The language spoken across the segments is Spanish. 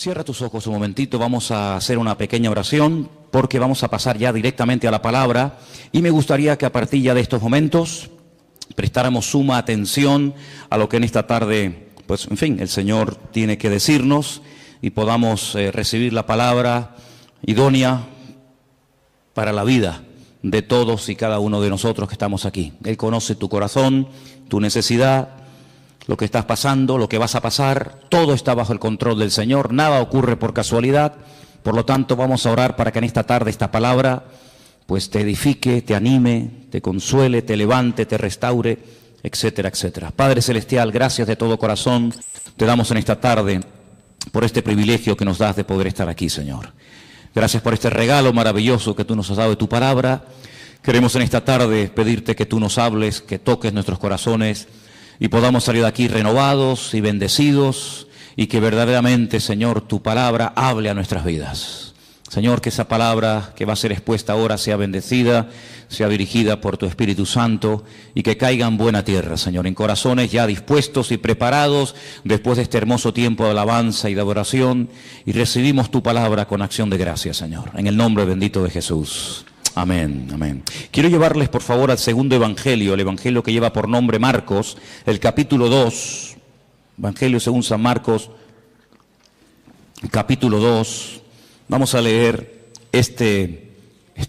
Cierra tus ojos un momentito, vamos a hacer una pequeña oración porque vamos a pasar ya directamente a la palabra y me gustaría que a partir ya de estos momentos prestáramos suma atención a lo que en esta tarde, pues en fin, el Señor tiene que decirnos y podamos recibir la palabra idónea para la vida de todos y cada uno de nosotros que estamos aquí. Él conoce tu corazón, tu necesidad, lo que estás pasando, lo que vas a pasar, todo está bajo el control del Señor, nada ocurre por casualidad. Por lo tanto, vamos a orar para que en esta tarde esta palabra pues te edifique, te anime, te consuele, te levante, te restaure, etcétera, etcétera. Padre Celestial, gracias de todo corazón te damos en esta tarde por este privilegio que nos das de poder estar aquí, Señor. Gracias por este regalo maravilloso que tú nos has dado de tu palabra. Queremos en esta tarde pedirte que tú nos hables, que toques nuestros corazones y podamos salir de aquí renovados y bendecidos y que verdaderamente, Señor, tu palabra hable a nuestras vidas. Señor, que esa palabra que va a ser expuesta ahora sea bendecida, sea dirigida por tu Espíritu Santo y que caiga en buena tierra, Señor, en corazones ya dispuestos y preparados después de este hermoso tiempo de alabanza y de adoración y recibimos tu palabra con acción de gracias, Señor, en el nombre bendito de Jesús. Amén, amén. Quiero llevarles por favor al segundo evangelio, el evangelio que lleva por nombre Marcos, el capítulo 2, evangelio según San Marcos, capítulo 2. Vamos a leer este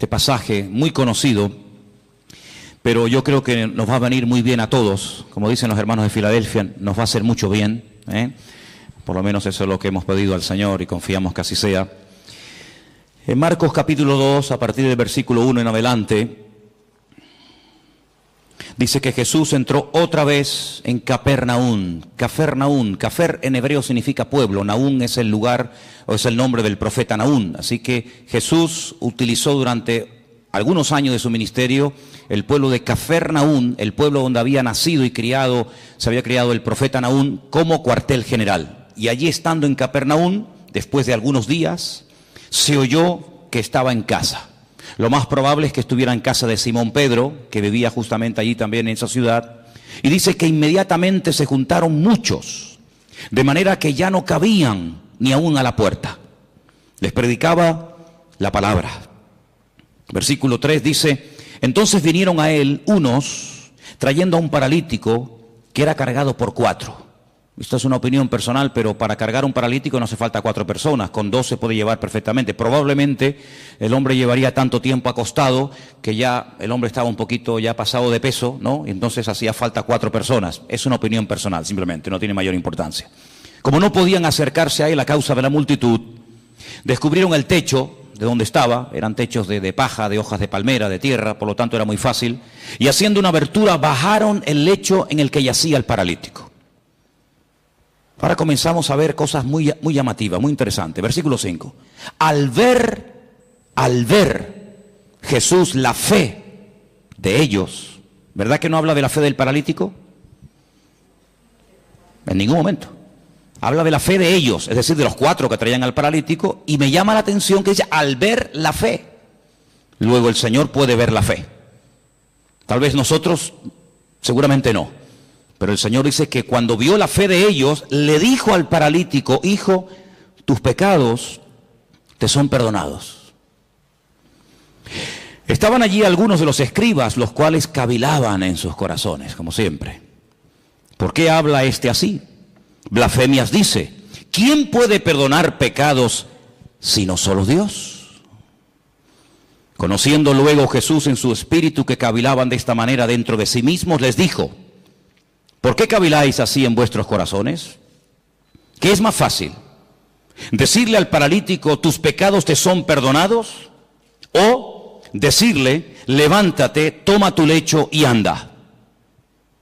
pasaje muy conocido, pero yo creo que nos va a venir muy bien a todos, como dicen los hermanos de Filadelfia, nos va a hacer mucho bien, por lo menos eso es lo que hemos pedido al Señor y confiamos que así sea. En Marcos capítulo 2, a partir del versículo 1 en adelante, dice que Jesús entró otra vez en Capernaum. Cafarnaún, Cafer en hebreo significa pueblo, Naún es el lugar o es el nombre del profeta Naún. Así que Jesús utilizó durante algunos años de su ministerio el pueblo de Cafarnaún, el pueblo donde había nacido y criado, se había criado el profeta Naún, como cuartel general. Y allí estando en Capernaum, después de algunos días, se oyó que estaba en casa. Lo más probable es que estuviera en casa de Simón Pedro, que vivía justamente allí también en esa ciudad. Y dice que inmediatamente se juntaron muchos, de manera que ya no cabían ni aún a la puerta. Les predicaba la palabra. Versículo 3 dice, entonces vinieron a él unos trayendo a un paralítico que era cargado por 4. Esto es una opinión personal, pero para cargar un paralítico no hace falta 4 personas, con 2 se puede llevar perfectamente. Probablemente el hombre llevaría tanto tiempo acostado que ya el hombre estaba un poquito ya pasado de peso, ¿no? Y entonces hacía falta 4 personas. Es una opinión personal, simplemente, no tiene mayor importancia. Como no podían acercarse a él a causa de la multitud, descubrieron el techo de donde estaba, eran techos de paja, de hojas de palmera, de tierra, por lo tanto era muy fácil, y haciendo una abertura bajaron el lecho en el que yacía el paralítico. Ahora comenzamos a ver cosas muy llamativas, muy interesantes. Versículo 5. Al ver Jesús la fe de ellos, ¿verdad que no habla de la fe del paralítico? En ningún momento. Habla de la fe de ellos, es decir, de los 4 que traían al paralítico, y me llama la atención que dice, al ver la fe. Luego el Señor puede ver la fe. Tal vez nosotros, seguramente no. Pero el Señor dice que cuando vio la fe de ellos, le dijo al paralítico, hijo, tus pecados te son perdonados. Estaban allí algunos de los escribas, los cuales cavilaban en sus corazones, como siempre. ¿Por qué habla este así? Blasfemias dice, ¿quién puede perdonar pecados sino solo Dios? Conociendo luego Jesús en su espíritu que cavilaban de esta manera dentro de sí mismos, les dijo, ¿por qué caviláis así en vuestros corazones? ¿Qué es más fácil? ¿Decirle al paralítico, tus pecados te son perdonados? ¿O decirle, levántate, toma tu lecho y anda?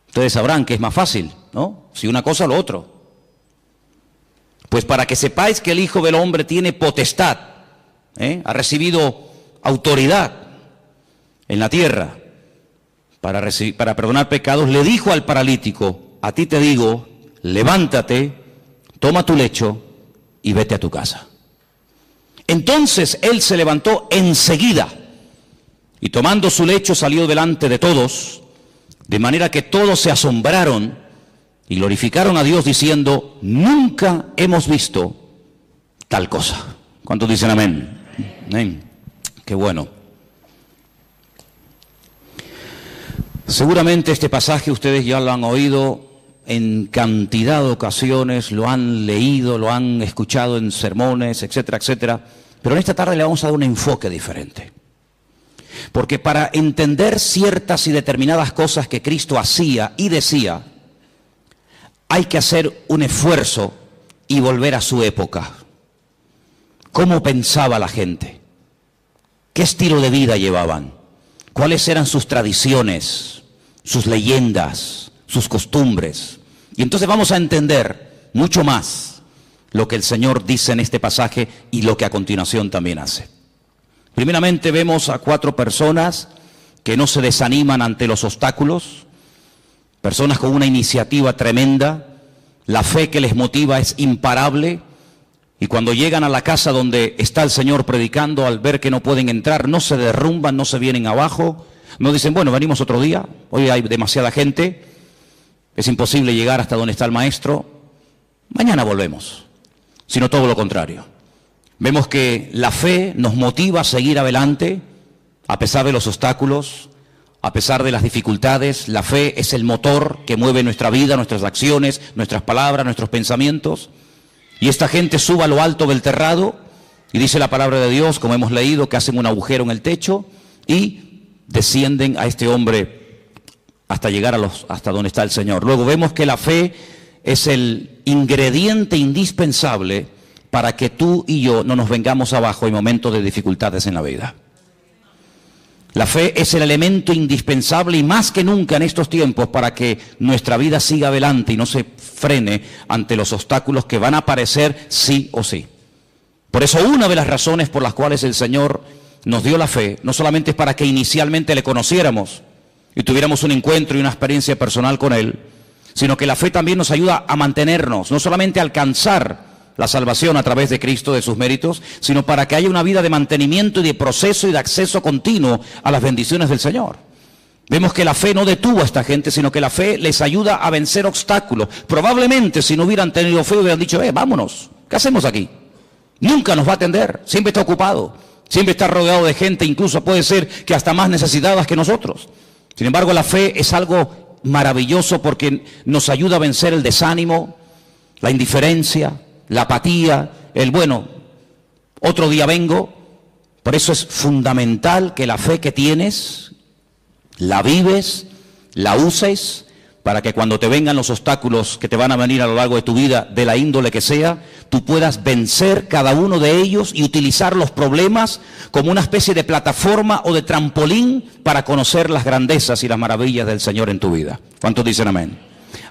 Ustedes sabrán que es más fácil, ¿no? Si una cosa o lo otro. Pues para que sepáis que el Hijo del Hombre tiene potestad, ha recibido autoridad en la tierra, para perdonar pecados, le dijo al paralítico, a ti te digo, levántate, toma tu lecho y vete a tu casa. Entonces él se levantó enseguida y tomando su lecho salió delante de todos, de manera que todos se asombraron y glorificaron a Dios diciendo, nunca hemos visto tal cosa. ¿Cuántos dicen amén? Amén. Qué bueno. Seguramente este pasaje ustedes ya lo han oído en cantidad de ocasiones, lo han leído, lo han escuchado en sermones, etcétera, etcétera. Pero en esta tarde le vamos a dar un enfoque diferente. Porque para entender ciertas y determinadas cosas que Cristo hacía y decía, hay que hacer un esfuerzo y volver a su época. ¿Cómo pensaba la gente? ¿Qué estilo de vida llevaban? ¿Cuáles eran sus tradiciones, sus leyendas, sus costumbres? Y entonces vamos a entender mucho más lo que el Señor dice en este pasaje y lo que a continuación también hace. Primeramente vemos a 4 personas que no se desaniman ante los obstáculos, personas con una iniciativa tremenda, la fe que les motiva es imparable, y cuando llegan a la casa donde está el Señor predicando, al ver que no pueden entrar, no se derrumban, no se vienen abajo, no dicen, bueno, venimos otro día, hoy hay demasiada gente, es imposible llegar hasta donde está el Maestro, mañana volvemos, sino todo lo contrario. Vemos que la fe nos motiva a seguir adelante, a pesar de los obstáculos, a pesar de las dificultades. La fe es el motor que mueve nuestra vida, nuestras acciones, nuestras palabras, nuestros pensamientos. Y esta gente sube a lo alto del terrado, y dice la palabra de Dios, como hemos leído, que hacen un agujero en el techo, y descienden a este hombre hasta llegar hasta donde está el Señor. Luego vemos que la fe es el ingrediente indispensable para que tú y yo no nos vengamos abajo en momentos de dificultades en la vida. La fe es el elemento indispensable y más que nunca en estos tiempos para que nuestra vida siga adelante y no se frene ante los obstáculos que van a aparecer sí o sí. Por eso una de las razones por las cuales el Señor nos dio la fe, no solamente es para que inicialmente le conociéramos y tuviéramos un encuentro y una experiencia personal con Él, sino que la fe también nos ayuda a mantenernos, no solamente a alcanzar la salvación a través de Cristo, de sus méritos, sino para que haya una vida de mantenimiento y de proceso y de acceso continuo a las bendiciones del Señor. Vemos que la fe no detuvo a esta gente, sino que la fe les ayuda a vencer obstáculos. Probablemente si no hubieran tenido fe hubieran dicho, vámonos, ¿qué hacemos aquí? Nunca nos va a atender, siempre está ocupado, siempre está rodeado de gente, incluso puede ser que hasta más necesitadas que nosotros. Sin embargo, la fe es algo maravilloso porque nos ayuda a vencer el desánimo, la indiferencia, la apatía, el bueno, otro día vengo. Por eso es fundamental que la fe que tienes, la vives, la uses, para que cuando te vengan los obstáculos que te van a venir a lo largo de tu vida, de la índole que sea, tú puedas vencer cada uno de ellos y utilizar los problemas como una especie de plataforma o de trampolín para conocer las grandezas y las maravillas del Señor en tu vida. ¿Cuántos dicen amén?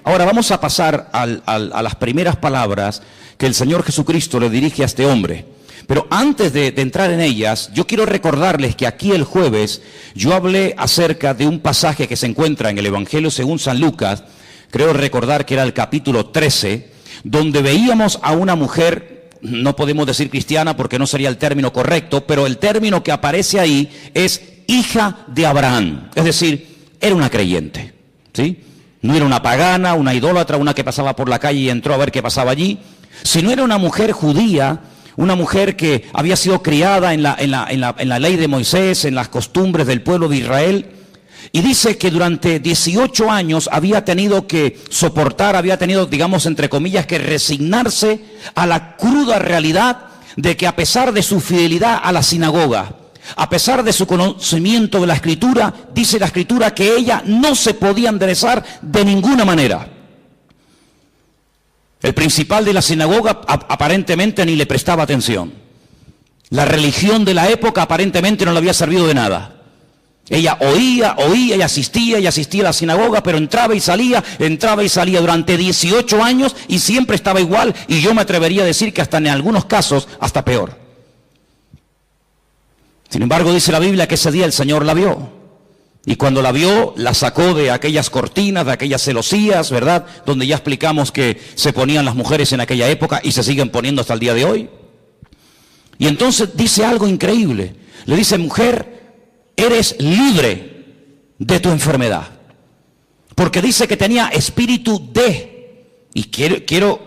Ahora vamos a pasar a las primeras palabras que el Señor Jesucristo le dirige a este hombre. Pero antes de entrar en ellas, yo quiero recordarles que aquí el jueves yo hablé acerca de un pasaje que se encuentra en el Evangelio según San Lucas, creo recordar que era el capítulo 13, donde veíamos a una mujer, no podemos decir cristiana porque no sería el término correcto, pero el término que aparece ahí es hija de Abraham, es decir, era una creyente, ¿sí? No era una pagana, una idólatra, una que pasaba por la calle y entró a ver qué pasaba allí, sino era una mujer judía, una mujer que había sido criada en la ley de Moisés, en las costumbres del pueblo de Israel, y dice que durante 18 años había tenido que soportar, había tenido, digamos, entre comillas, que resignarse a la cruda realidad de que a pesar de su fidelidad a la sinagoga, a pesar de su conocimiento de la Escritura, dice la Escritura que ella no se podía enderezar de ninguna manera. El principal de la sinagoga aparentemente ni le prestaba atención. La religión de la época aparentemente no le había servido de nada. Ella oía y asistía a la sinagoga, pero entraba y salía durante 18 años y siempre estaba igual, y yo me atrevería a decir que hasta en algunos casos hasta peor. Sin embargo, dice la Biblia que ese día el Señor la vio. Y cuando la vio, la sacó de aquellas cortinas, de aquellas celosías, ¿verdad? Donde ya explicamos que se ponían las mujeres en aquella época y se siguen poniendo hasta el día de hoy. Y entonces dice algo increíble. Le dice, mujer, eres libre de tu enfermedad. Porque dice que tenía espíritu de Y quiero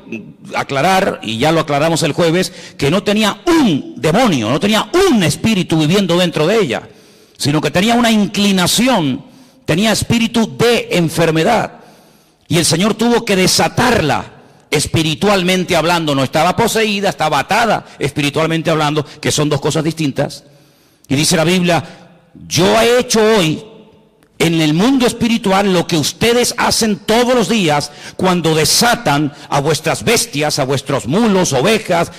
aclarar, y ya lo aclaramos el jueves, que no tenía un demonio, no tenía un espíritu viviendo dentro de ella, sino que tenía una inclinación, tenía espíritu de enfermedad. Y el Señor tuvo que desatarla espiritualmente hablando. No estaba poseída, estaba atada espiritualmente hablando, que son dos cosas distintas. Y dice la Biblia, yo he hecho hoy en el mundo espiritual lo que ustedes hacen todos los días cuando desatan a vuestras bestias, a vuestros mulos, ovejas,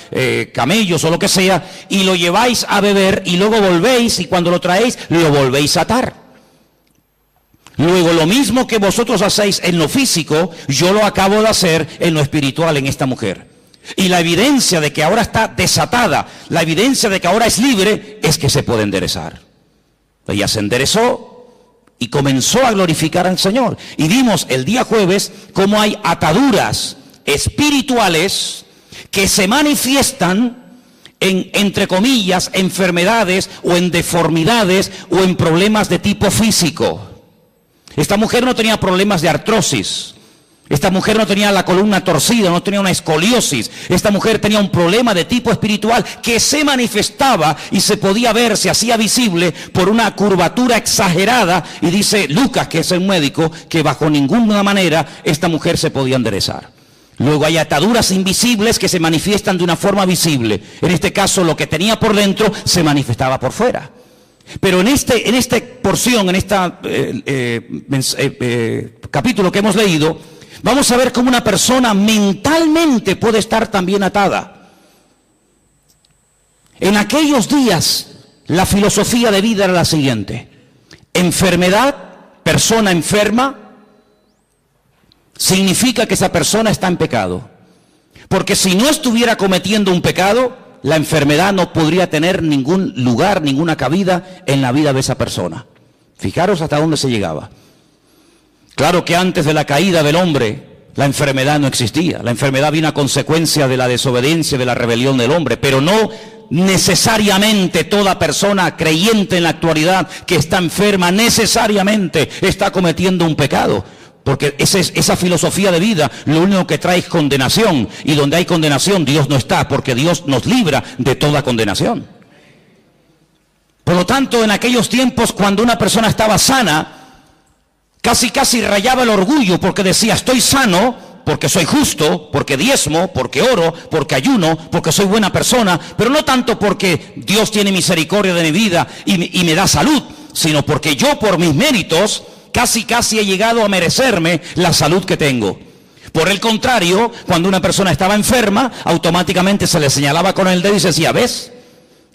camellos o lo que sea, y lo lleváis a beber y luego volvéis, y cuando lo traéis lo volvéis a atar. Luego lo mismo que vosotros hacéis en lo físico, yo lo acabo de hacer en lo espiritual en esta mujer. Y la evidencia de que ahora está desatada, la evidencia de que ahora es libre, es que se puede enderezar. Ella se enderezó y comenzó a glorificar al Señor. Y vimos el día jueves cómo hay ataduras espirituales que se manifiestan en, entre comillas, enfermedades o en deformidades o en problemas de tipo físico. Esta mujer no tenía problemas de artrosis. Esta mujer no tenía la columna torcida, no tenía una escoliosis. Esta mujer tenía un problema de tipo espiritual que se manifestaba y se podía ver, se hacía visible por una curvatura exagerada. Y dice Lucas, que es el médico, que bajo ninguna manera esta mujer se podía enderezar. Luego hay ataduras invisibles que se manifiestan de una forma visible. En este caso, lo que tenía por dentro se manifestaba por fuera. Pero en esta porción, en este capítulo que hemos leído, vamos a ver cómo una persona mentalmente puede estar también atada. En aquellos días, la filosofía de vida era la siguiente: enfermedad, persona enferma, significa que esa persona está en pecado. Porque si no estuviera cometiendo un pecado, la enfermedad no podría tener ningún lugar, ninguna cabida en la vida de esa persona. Fijaros hasta dónde se llegaba. Claro que antes de la caída del hombre, la enfermedad no existía. La enfermedad vino a consecuencia de la desobediencia, de la rebelión del hombre, pero no necesariamente toda persona creyente en la actualidad que está enferma necesariamente está cometiendo un pecado. Porque esa filosofía de vida lo único que trae es condenación. Y donde hay condenación, Dios no está, porque Dios nos libra de toda condenación. Por lo tanto, en aquellos tiempos, cuando una persona estaba sana, casi rayaba el orgullo, porque decía, estoy sano, porque soy justo, porque diezmo, porque oro, porque ayuno, porque soy buena persona, pero no tanto porque Dios tiene misericordia de mi vida y me da salud, sino porque yo por mis méritos casi he llegado a merecerme la salud que tengo. Por el contrario, cuando una persona estaba enferma, automáticamente se le señalaba con el dedo y se decía, ¿ves?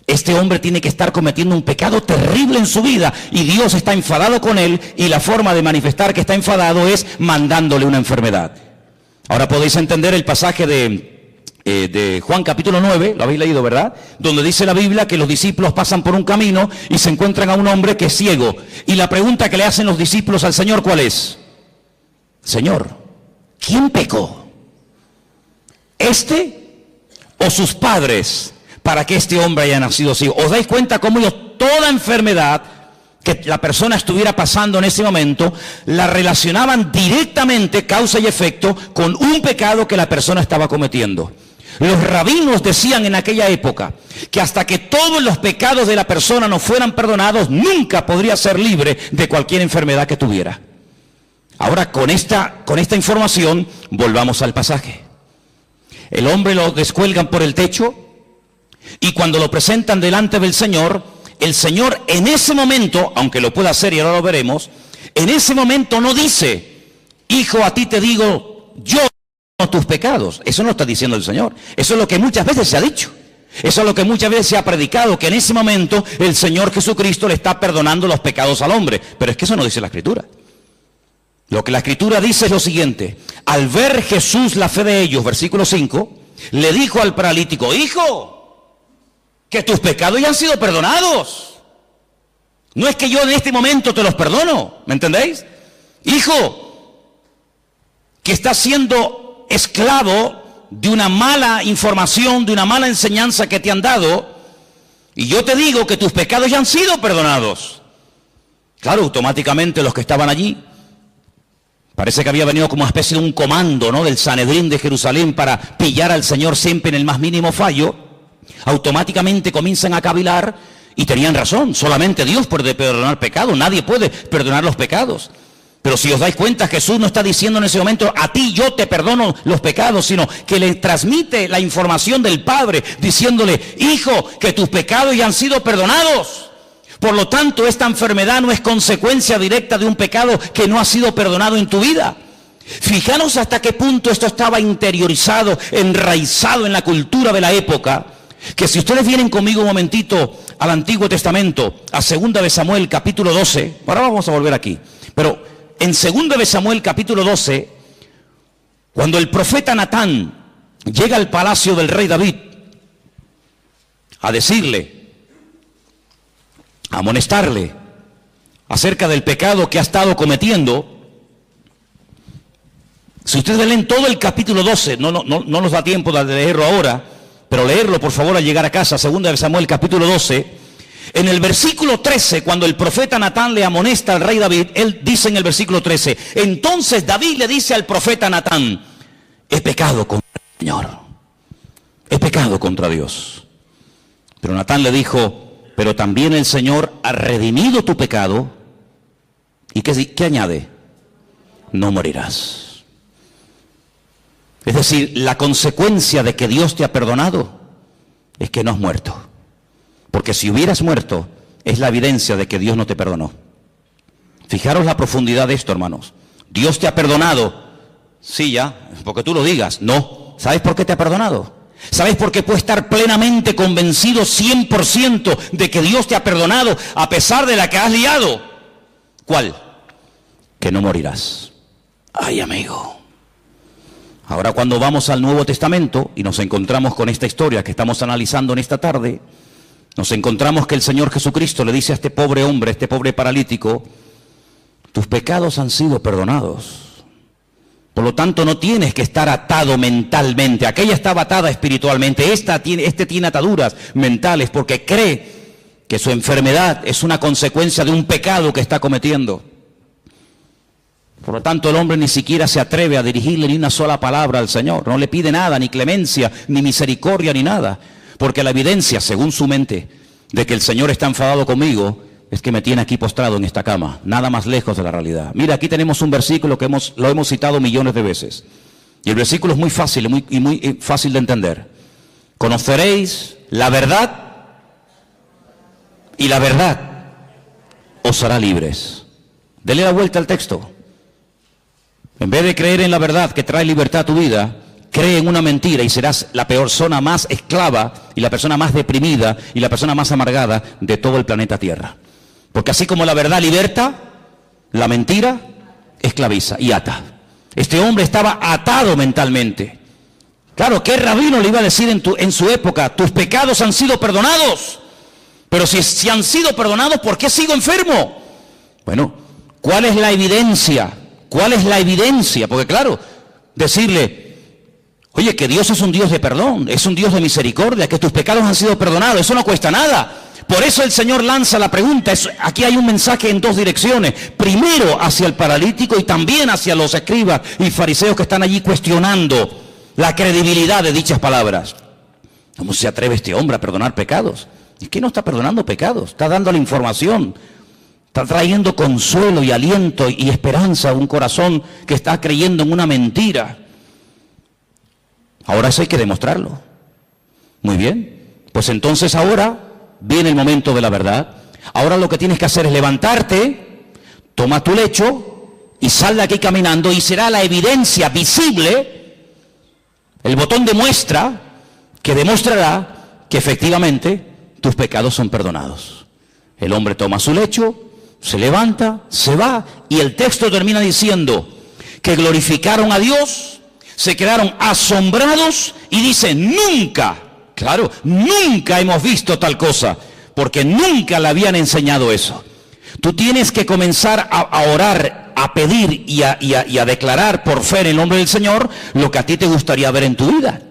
Este hombre tiene que estar cometiendo un pecado terrible en su vida y Dios está enfadado con él, y la forma de manifestar que está enfadado es mandándole una enfermedad. Ahora podéis entender el pasaje de Juan capítulo 9, lo habéis leído, ¿verdad? Donde dice la Biblia que los discípulos pasan por un camino y se encuentran a un hombre que es ciego. Y la pregunta que le hacen los discípulos al Señor, ¿cuál es? Señor, ¿quién pecó? ¿Este o sus padres para que este hombre haya nacido ciego? ¿Os dais cuenta cómo ellos toda enfermedad que la persona estuviera pasando en ese momento la relacionaban directamente, causa y efecto, con un pecado que la persona estaba cometiendo? Los rabinos decían en aquella época que hasta que todos los pecados de la persona no fueran perdonados, nunca podría ser libre de cualquier enfermedad que tuviera. Ahora, con esta información, volvamos al pasaje. El hombre lo descuelgan por el techo y cuando lo presentan delante del Señor, el Señor en ese momento, aunque lo pueda hacer y ahora lo veremos, en ese momento no dice, hijo, a ti te digo, yo tus pecados. Eso no está diciendo el Señor. Eso es lo que muchas veces se ha dicho. Eso es lo que muchas veces se ha predicado, que en ese momento el Señor Jesucristo le está perdonando los pecados al hombre. Pero es que eso no dice la Escritura. Lo que la Escritura dice es lo siguiente: al ver Jesús la fe de ellos, versículo 5, le dijo al paralítico, hijo, que tus pecados ya han sido perdonados. No es que yo en este momento te los perdono, ¿me entendéis? Hijo, que estás siendo esclavo de una mala información, de una mala enseñanza que te han dado, y yo te digo que tus pecados ya han sido perdonados. Claro, automáticamente los que estaban allí, Parece que había venido como una especie de un comando, ¿no?, del Sanedrín de Jerusalén para pillar al Señor siempre en el más mínimo fallo. Automáticamente comienzan a cavilar y tenían razón. Solamente Dios puede perdonar pecados, nadie puede perdonar los pecados. Pero si os dais cuenta, Jesús no está diciendo en ese momento, a ti yo te perdono los pecados, sino que le transmite la información del Padre, diciéndole, hijo, que tus pecados ya han sido perdonados. Por lo tanto, esta enfermedad no es consecuencia directa de un pecado que no ha sido perdonado en tu vida. Fijaros hasta qué punto esto estaba interiorizado, enraizado en la cultura de la época, que si ustedes vienen conmigo un momentito al Antiguo Testamento, a 2 de Samuel capítulo 12, ahora vamos a volver aquí, pero en 2 de Samuel capítulo 12, cuando el profeta Natán llega al palacio del rey David a decirle, a amonestarle acerca del pecado que ha estado cometiendo, si ustedes leen todo el capítulo 12, no nos da tiempo de leerlo ahora, pero leerlo por favor al llegar a casa, 2 de Samuel capítulo 12, en el versículo 13, cuando el profeta Natán le amonesta al rey David, él dice en el versículo 13, entonces David le dice al profeta Natán, he pecado contra el Señor, he pecado contra Dios. Pero Natán le dijo, pero también el Señor ha redimido tu pecado, ¿y qué añade? No morirás. Es decir, la consecuencia de que Dios te ha perdonado es que no has muerto. Porque si hubieras muerto, es la evidencia de que Dios no te perdonó. Fijaros la profundidad de esto, hermanos. Dios te ha perdonado. Sí, ya, porque tú lo digas. No. ¿Sabes por qué te ha perdonado? ¿Sabes por qué puedes estar plenamente convencido 100% de que Dios te ha perdonado a pesar de la que has liado? ¿Cuál? Que no morirás. Ay, amigo. Ahora cuando vamos al Nuevo Testamento y nos encontramos con esta historia que estamos analizando en esta tarde, nos encontramos que el Señor Jesucristo le dice a este pobre hombre, a este pobre paralítico, tus pecados han sido perdonados. Por lo tanto, no tienes que estar atado mentalmente. Aquella estaba atada espiritualmente. Este tiene ataduras mentales porque cree que su enfermedad es una consecuencia de un pecado que está cometiendo. Por lo tanto, el hombre ni siquiera se atreve a dirigirle ni una sola palabra al Señor. No le pide nada, ni clemencia, ni misericordia, ni nada. Porque la evidencia, según su mente, de que el Señor está enfadado conmigo, es que me tiene aquí postrado en esta cama, nada más lejos de la realidad. Mira, aquí tenemos un versículo que lo hemos citado millones de veces. Y el versículo es muy fácil muy fácil de entender. Conoceréis la verdad y la verdad os hará libres. Dele la vuelta al texto. En vez de creer en la verdad que trae libertad a tu vida, cree en una mentira y serás la persona más esclava y la persona más deprimida y la persona más amargada de todo el planeta Tierra. Porque así como la verdad liberta, la mentira esclaviza y ata. Este hombre estaba atado mentalmente. Claro, ¿qué rabino le iba a decir en su época? Tus pecados han sido perdonados. Pero si han sido perdonados, ¿por qué sigo enfermo? Bueno, ¿cuál es la evidencia? ¿Cuál es la evidencia? Porque claro, decirle, oye, que Dios es un Dios de perdón, es un Dios de misericordia, que tus pecados han sido perdonados, eso no cuesta nada. Por eso el Señor lanza la pregunta. Aquí hay un mensaje en dos direcciones. Primero hacia el paralítico y también hacia los escribas y fariseos que están allí cuestionando la credibilidad de dichas palabras. ¿Cómo se atreve este hombre a perdonar pecados? Es que no está perdonando pecados, está dando la información. Está trayendo consuelo y aliento y esperanza a un corazón que está creyendo en una mentira. Ahora eso hay que demostrarlo. Muy bien. Pues entonces ahora viene el momento de la verdad. Ahora lo que tienes que hacer es levantarte, toma tu lecho y sal de aquí caminando y será la evidencia visible, el botón de muestra que demostrará que efectivamente tus pecados son perdonados. El hombre toma su lecho, se levanta, se va y el texto termina diciendo que glorificaron a Dios, se quedaron asombrados y dicen nunca, claro, nunca hemos visto tal cosa, porque nunca le habían enseñado eso. Tú tienes que comenzar a orar, a pedir y a declarar por fe en el nombre del Señor lo que a ti te gustaría ver en tu vida.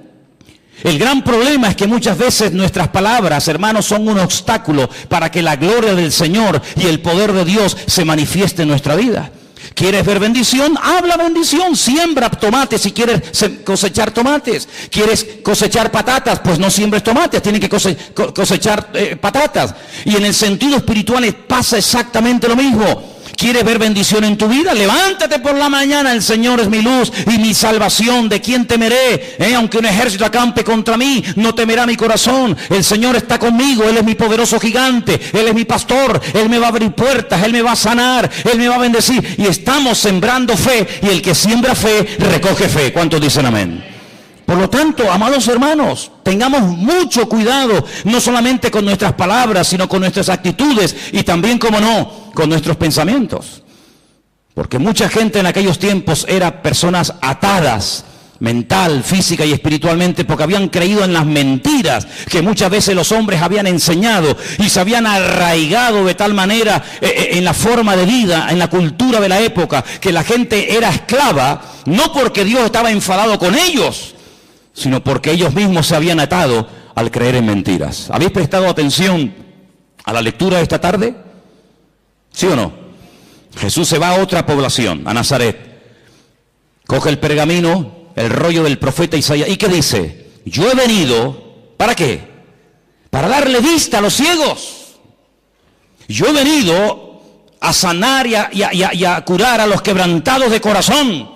El gran problema es que muchas veces nuestras palabras, hermanos, son un obstáculo para que la gloria del Señor y el poder de Dios se manifieste en nuestra vida. ¿Quieres ver bendición? Habla bendición. Siembra tomates si quieres cosechar tomates. ¿Quieres cosechar patatas? Pues no siembres tomates, tienes que cosechar patatas. Y en el sentido espiritual pasa exactamente lo mismo. ¿Quieres ver bendición en tu vida? Levántate por la mañana, el Señor es mi luz y mi salvación. ¿De quién temeré? Aunque un ejército acampe contra mí, no temerá mi corazón. El Señor está conmigo, Él es mi poderoso gigante, Él es mi pastor, Él me va a abrir puertas, Él me va a sanar, Él me va a bendecir. Y estamos sembrando fe, y el que siembra fe, recoge fe. ¿Cuántos dicen amén? Por lo tanto, amados hermanos, tengamos mucho cuidado, no solamente con nuestras palabras, sino con nuestras actitudes y también, como no, con nuestros pensamientos. Porque mucha gente en aquellos tiempos era personas atadas, mental, física y espiritualmente, porque habían creído en las mentiras que muchas veces los hombres habían enseñado y se habían arraigado de tal manera en la forma de vida, en la cultura de la época, que la gente era esclava, no porque Dios estaba enfadado con ellos, sino porque ellos mismos se habían atado al creer en mentiras. ¿Habéis prestado atención a la lectura de esta tarde? ¿Sí o no? Jesús se va a otra población, a Nazaret. Coge el pergamino, el rollo del profeta Isaías. ¿Y qué dice? Yo he venido, ¿para qué? Para darle vista a los ciegos. Yo he venido a sanar y a curar a los quebrantados de corazón,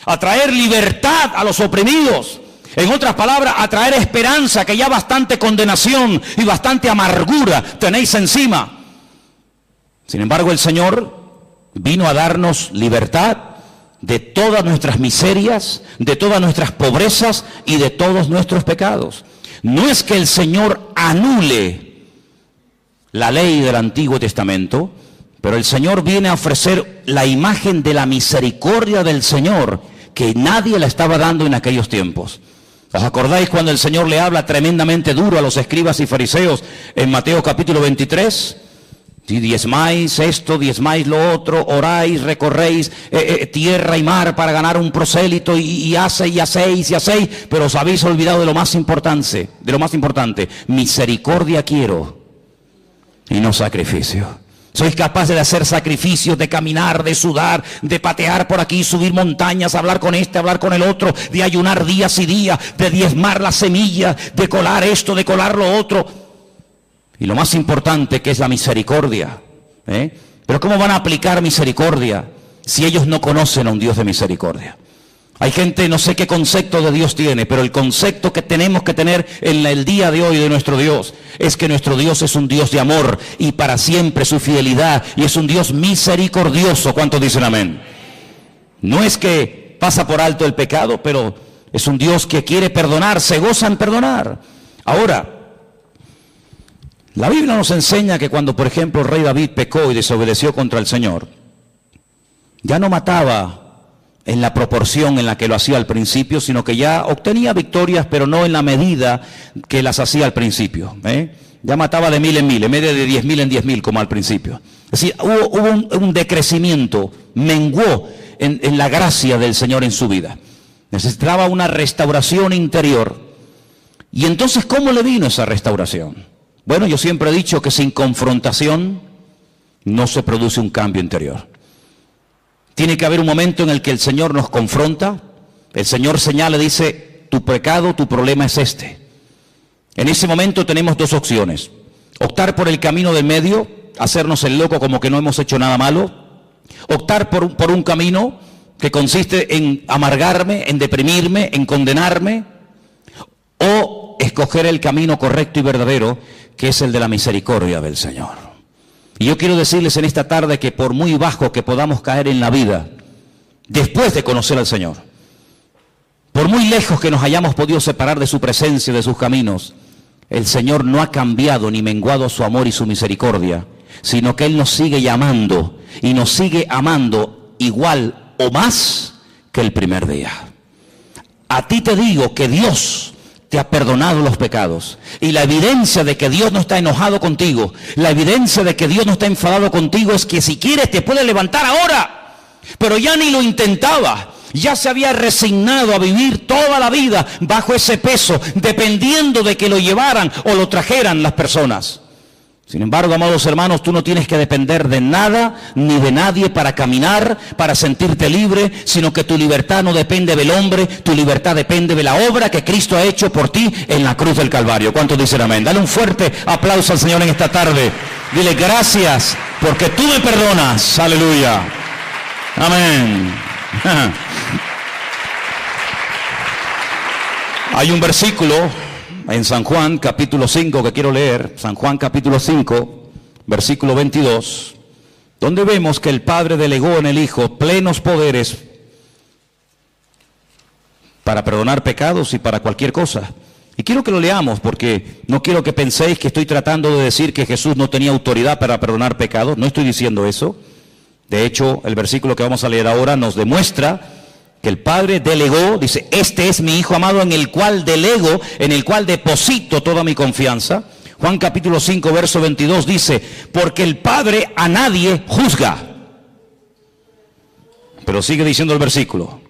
a traer libertad a los oprimidos. En otras palabras, a traer esperanza, que ya bastante condenación y bastante amargura tenéis encima. Sin embargo, el Señor vino a darnos libertad de todas nuestras miserias, de todas nuestras pobrezas y de todos nuestros pecados. No es que el Señor anule la ley del Antiguo Testamento, pero el Señor viene a ofrecer la imagen de la misericordia del Señor, que nadie la estaba dando en aquellos tiempos. ¿Os acordáis cuando el Señor le habla tremendamente duro a los escribas y fariseos en Mateo capítulo 23? Si diezmáis esto, diezmáis lo otro, oráis, recorréis tierra y mar para ganar un prosélito y hacéis, pero os habéis olvidado de lo más importante, misericordia quiero y no sacrificio. Sois capaces de hacer sacrificios, de caminar, de sudar, de patear por aquí, subir montañas, hablar con este, hablar con el otro, de ayunar días y días, de diezmar la semilla, de colar esto, de colar lo otro. Y lo más importante, que es la misericordia. Pero ¿cómo van a aplicar misericordia si ellos no conocen a un Dios de misericordia? Hay gente, no sé qué concepto de Dios tiene, pero el concepto que tenemos que tener en el día de hoy de nuestro Dios es que nuestro Dios es un Dios de amor y para siempre su fidelidad, y es un Dios misericordioso. ¿Cuántos dicen amén? No es que pasa por alto el pecado, pero es un Dios que quiere perdonar, se goza en perdonar. Ahora, la Biblia nos enseña que cuando, por ejemplo, el rey David pecó y desobedeció contra el Señor, ya no mataba en la proporción en la que lo hacía al principio, sino que ya obtenía victorias, pero no en la medida que las hacía al principio. Ya mataba de 1000 en 1000, en vez de 10.000 en 10.000 como al principio. Es decir, hubo un decrecimiento, menguó en la gracia del Señor en su vida. Necesitaba una restauración interior. Y entonces, ¿cómo le vino esa restauración? Bueno, yo siempre he dicho que sin confrontación no se produce un cambio interior. Tiene que haber un momento en el que el Señor nos confronta, el Señor señala, dice, tu pecado, tu problema es este. En ese momento tenemos dos opciones: optar por el camino del medio, hacernos el loco como que no hemos hecho nada malo; optar por un camino que consiste en amargarme, en deprimirme, en condenarme; o escoger el camino correcto y verdadero, que es el de la misericordia del Señor. Y yo quiero decirles en esta tarde que por muy bajo que podamos caer en la vida, después de conocer al Señor, por muy lejos que nos hayamos podido separar de su presencia, de sus caminos, el Señor no ha cambiado ni menguado su amor y su misericordia, sino que Él nos sigue llamando y nos sigue amando igual o más que el primer día. A ti te digo que Dios te ha perdonado los pecados. Y la evidencia de que Dios no está enojado contigo, la evidencia de que Dios no está enfadado contigo, es que si quieres te puede levantar ahora. Pero ya ni lo intentaba. Ya se había resignado a vivir toda la vida bajo ese peso, dependiendo de que lo llevaran o lo trajeran las personas. Sin embargo, amados hermanos, tú no tienes que depender de nada ni de nadie para caminar, para sentirte libre, sino que tu libertad no depende del hombre, tu libertad depende de la obra que Cristo ha hecho por ti en la cruz del Calvario. ¿Cuántos dicen amén? Dale un fuerte aplauso al Señor en esta tarde. Dile gracias porque tú me perdonas. Aleluya. Amén. Hay un versículo en San Juan capítulo 5 que quiero leer, San Juan capítulo 5, versículo 22, donde vemos que el Padre delegó en el Hijo plenos poderes para perdonar pecados y para cualquier cosa. Y quiero que lo leamos porque no quiero que penséis que estoy tratando de decir que Jesús no tenía autoridad para perdonar pecados, no estoy diciendo eso. De hecho, el versículo que vamos a leer ahora nos demuestra que el Padre delegó, dice, este es mi Hijo amado en el cual delego, en el cual deposito toda mi confianza. Juan capítulo 5, verso 22 dice, porque el Padre a nadie juzga. Pero sigue diciendo el versículo,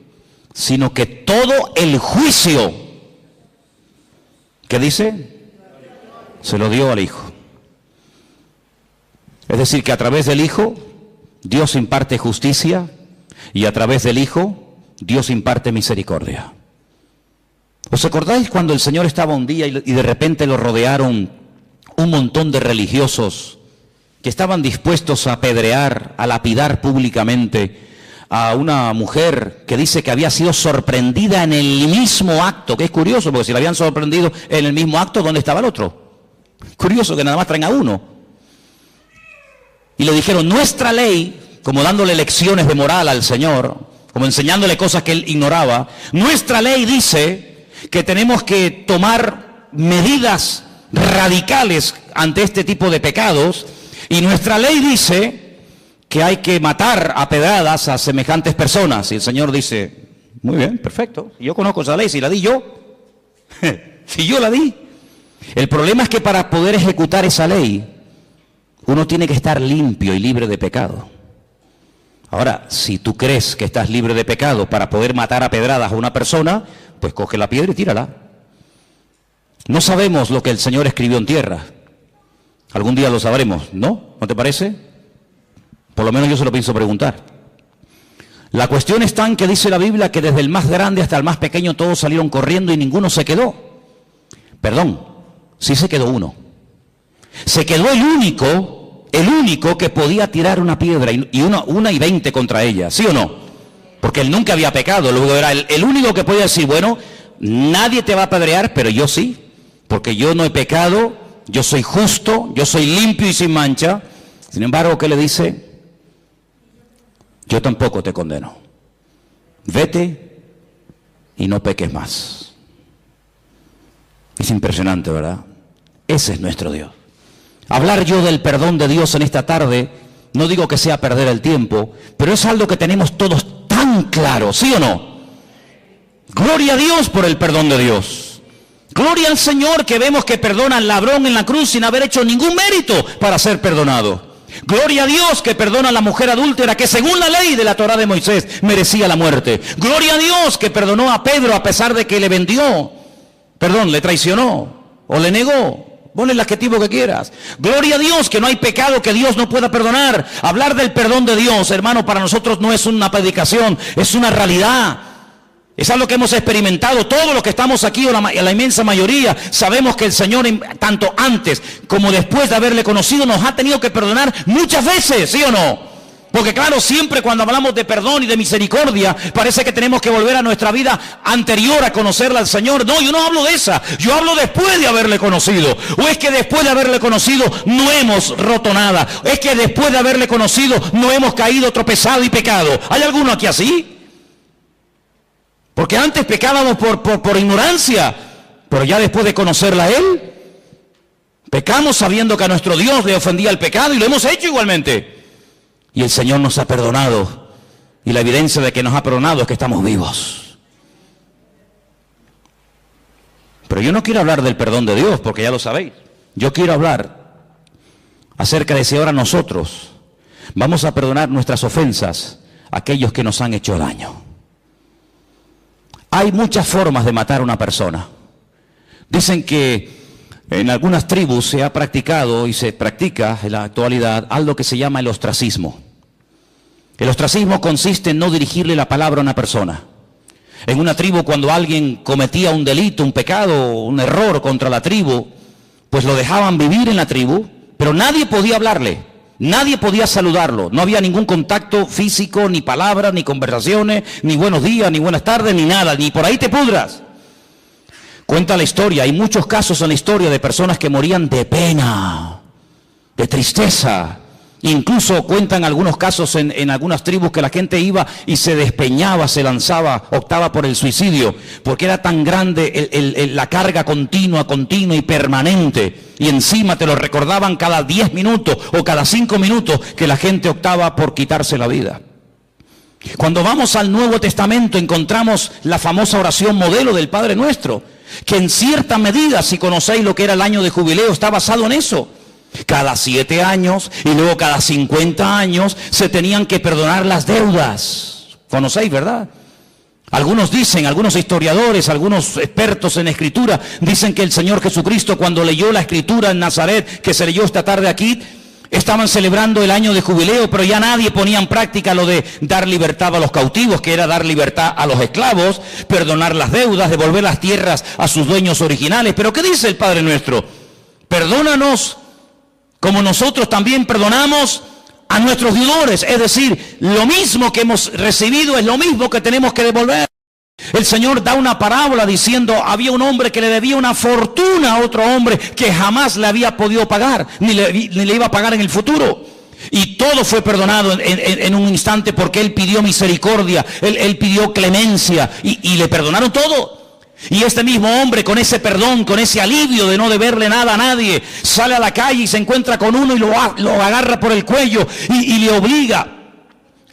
sino que todo el juicio, ¿qué dice? Se lo dio al Hijo. Es decir, que a través del Hijo, Dios imparte justicia y a través del Hijo, Dios imparte misericordia. ¿Os acordáis cuando el Señor estaba un día y de repente lo rodearon un montón de religiosos que estaban dispuestos a apedrear, a lapidar públicamente a una mujer que dice que había sido sorprendida en el mismo acto? Que es curioso, porque si la habían sorprendido en el mismo acto, ¿dónde estaba el otro? Curioso que nada más traen a uno. Y le dijeron, nuestra ley, como dándole lecciones de moral al Señor, como enseñándole cosas que él ignoraba, nuestra ley dice que tenemos que tomar medidas radicales ante este tipo de pecados, y nuestra ley dice que hay que matar a pedradas a semejantes personas. Y el Señor dice, muy bien, perfecto, yo conozco esa ley, si la di yo, si yo la di. El problema es que para poder ejecutar esa ley, uno tiene que estar limpio y libre de pecado. Ahora, si tú crees que estás libre de pecado para poder matar a pedradas a una persona, pues coge la piedra y tírala. No sabemos lo que el Señor escribió en tierra. Algún día lo sabremos, ¿no? ¿No te parece? Por lo menos yo se lo pienso preguntar. La cuestión está en que dice la Biblia que desde el más grande hasta el más pequeño todos salieron corriendo y ninguno se quedó. Perdón, sí se quedó uno. Se quedó el único que podía tirar una piedra y una y 20 contra ella, ¿sí o no? Porque él nunca había pecado, luego era el único que podía decir, bueno, nadie te va a apedrear, pero yo sí, porque yo no he pecado, yo soy justo, yo soy limpio y sin mancha. Sin embargo, ¿qué le dice? Yo tampoco te condeno. Vete y no peques más. Es impresionante, ¿verdad? Ese es nuestro Dios. Hablar yo del perdón de Dios en esta tarde, no digo que sea perder el tiempo, pero es algo que tenemos todos tan claro, ¿sí o no? Gloria a Dios por el perdón de Dios. Gloria al Señor que vemos que perdona al ladrón en la cruz sin haber hecho ningún mérito para ser perdonado. Gloria a Dios que perdona a la mujer adúltera que según la ley de la Torá de Moisés merecía la muerte. Gloria a Dios que perdonó a Pedro a pesar de que le traicionó o le negó. Ponle el adjetivo que quieras. Gloria a Dios que no hay pecado que Dios no pueda perdonar. Hablar del perdón de Dios, hermano, para nosotros no es una predicación, es una realidad. Es algo que hemos experimentado. Todos los que estamos aquí, o la inmensa mayoría, sabemos que el Señor, tanto antes como después de haberle conocido, nos ha tenido que perdonar muchas veces, ¿sí o no? Porque claro, siempre cuando hablamos de perdón y de misericordia, parece que tenemos que volver a nuestra vida anterior a conocerla al Señor. No, yo no hablo de esa, yo hablo después de haberle conocido. O es que después de haberle conocido no hemos roto nada. Es que después de haberle conocido no hemos caído, tropezado y pecado. ¿Hay alguno aquí así? Porque antes pecábamos por ignorancia, pero ya después de conocerla a Él, pecamos sabiendo que a nuestro Dios le ofendía el pecado y lo hemos hecho igualmente. Y el Señor nos ha perdonado. Y la evidencia de que nos ha perdonado es que estamos vivos. Pero yo no quiero hablar del perdón de Dios, porque ya lo sabéis. Yo quiero hablar acerca de si ahora nosotros vamos a perdonar nuestras ofensas a aquellos que nos han hecho daño. Hay muchas formas de matar a una persona. Dicen que En algunas tribus se ha practicado y se practica en la actualidad algo que se llama el ostracismo. El ostracismo consiste en no dirigirle la palabra a una persona. En una tribu, cuando alguien cometía un delito, un pecado, un error contra la tribu, pues lo dejaban vivir en la tribu, pero nadie podía hablarle, nadie podía saludarlo, no había ningún contacto físico, ni palabras, ni conversaciones, ni buenos días, ni buenas tardes, ni nada, ni por ahí te pudras. Cuenta la historia, hay muchos casos en la historia de personas que morían de pena, de tristeza. Incluso cuentan algunos casos en algunas tribus que la gente iba y se despeñaba, se lanzaba, optaba por el suicidio, porque era tan grande la carga continua y permanente, y encima te lo recordaban cada 10 minutos o cada 5 minutos que la gente optaba por quitarse la vida. Cuando vamos al Nuevo Testamento encontramos la famosa oración modelo del Padre Nuestro, que en cierta medida, si conocéis lo que era el año de jubileo, está basado en eso. Cada 7 años y luego cada 50 años se tenían que perdonar las deudas. ¿Conocéis, verdad? Algunos dicen, algunos historiadores, algunos expertos en escritura, dicen que el Señor Jesucristo, cuando leyó la escritura en Nazaret, que se leyó esta tarde aquí, estaban celebrando el año de jubileo, pero ya nadie ponía en práctica lo de dar libertad a los cautivos, que era dar libertad a los esclavos, perdonar las deudas, devolver las tierras a sus dueños originales. Pero ¿qué dice el Padre Nuestro? Perdónanos como nosotros también perdonamos a nuestros deudores. Es decir, lo mismo que hemos recibido es lo mismo que tenemos que devolver. El Señor da una parábola diciendo, había un hombre que le debía una fortuna a otro hombre que jamás le había podido pagar, ni le iba a pagar en el futuro. Y todo fue perdonado en un instante porque él pidió misericordia, él pidió clemencia y le perdonaron todo. Y este mismo hombre, con ese perdón, con ese alivio de no deberle nada a nadie, sale a la calle y se encuentra con uno y lo agarra por el cuello y le obliga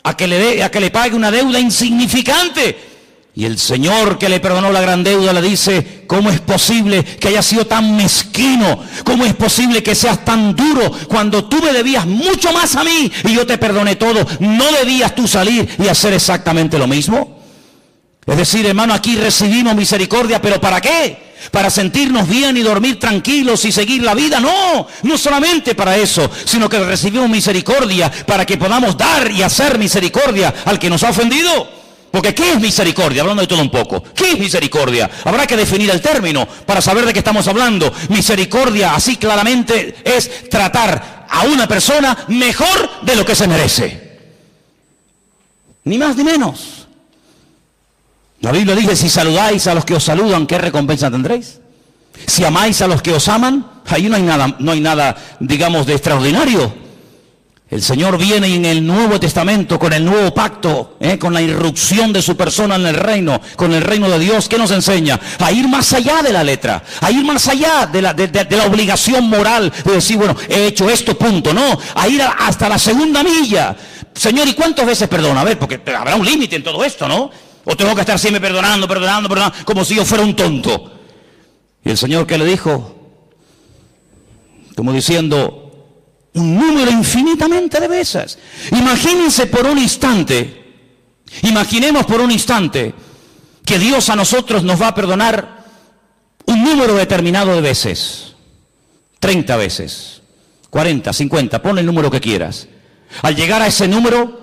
a que le pague una deuda insignificante. Y el Señor, que le perdonó la gran deuda, le dice, ¿cómo es posible que hayas sido tan mezquino? ¿Cómo es posible que seas tan duro cuando tú me debías mucho más a mí y yo te perdoné todo? ¿No debías tú salir y hacer exactamente lo mismo? Es decir, hermano, aquí recibimos misericordia, ¿pero para qué? ¿Para sentirnos bien y dormir tranquilos y seguir la vida? No, no solamente para eso, sino que recibimos misericordia para que podamos dar y hacer misericordia al que nos ha ofendido. Porque ¿qué es misericordia? Hablando de todo un poco. ¿Qué es misericordia? Habrá que definir el término para saber de qué estamos hablando. Misericordia, así claramente, es tratar a una persona mejor de lo que se merece. Ni más ni menos. La Biblia dice, si saludáis a los que os saludan, ¿qué recompensa tendréis? Si amáis a los que os aman, ahí no hay nada, digamos, de extraordinario. El Señor viene en el Nuevo Testamento, con el nuevo pacto, con la irrupción de su persona en el reino, con el reino de Dios. ¿Qué nos enseña? A ir más allá de la letra, a ir más allá de la obligación moral de decir, bueno, he hecho esto, punto. No, a ir hasta la segunda milla. Señor, ¿y cuántas veces perdona? A ver, porque habrá un límite en todo esto, ¿no? O tengo que estar siempre perdonando, como si yo fuera un tonto. Y el Señor, ¿qué le dijo? Como diciendo, un número infinitamente de veces. Imaginemos por un instante que Dios a nosotros nos va a perdonar un número determinado de veces. 30 veces, 40, 50, pon el número que quieras. Al llegar a ese número,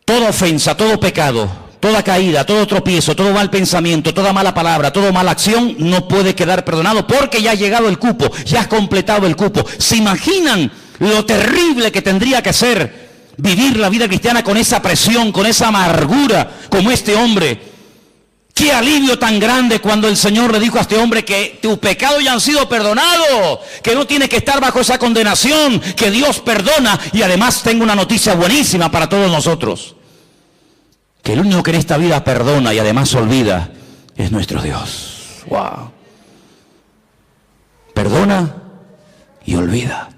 toda ofensa, todo pecado, toda caída, todo tropiezo, todo mal pensamiento, toda mala palabra, toda mala acción no puede quedar perdonado porque ya ha llegado el cupo, ya has completado el cupo. ¿Se imaginan lo terrible que tendría que ser vivir la vida cristiana con esa presión, con esa amargura como este hombre? Qué alivio tan grande cuando el Señor le dijo a este hombre que tus pecados ya han sido perdonados, que no tienes que estar bajo esa condenación, que Dios perdona. Y además tengo una noticia buenísima para todos nosotros. Que el único que en esta vida perdona y además olvida es nuestro Dios. ¡Wow! Perdona y olvida.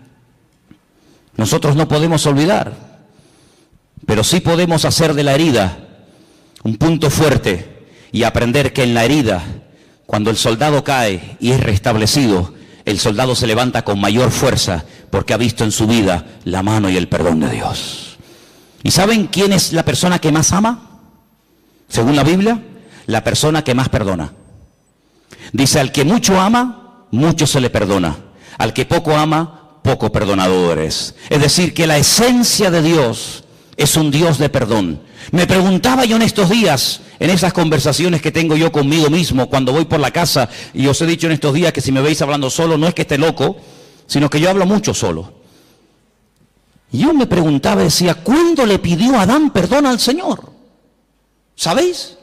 Nosotros no podemos olvidar, pero sí podemos hacer de la herida un punto fuerte y aprender que en la herida, cuando el soldado cae y es restablecido, el soldado se levanta con mayor fuerza porque ha visto en su vida la mano y el perdón de Dios. ¿Y saben quién es la persona que más ama? Según la Biblia, la persona que más perdona. Dice, al que mucho ama, mucho se le perdona. Al que poco ama, poco perdonador es. Es decir, que la esencia de Dios es un Dios de perdón. Me preguntaba yo en estos días, en esas conversaciones que tengo yo conmigo mismo, cuando voy por la casa, y os he dicho en estos días que si me veis hablando solo, no es que esté loco, sino que yo hablo mucho solo. Yo me preguntaba, decía, ¿cuándo le pidió Adán perdón al Señor? ¿Sabéis?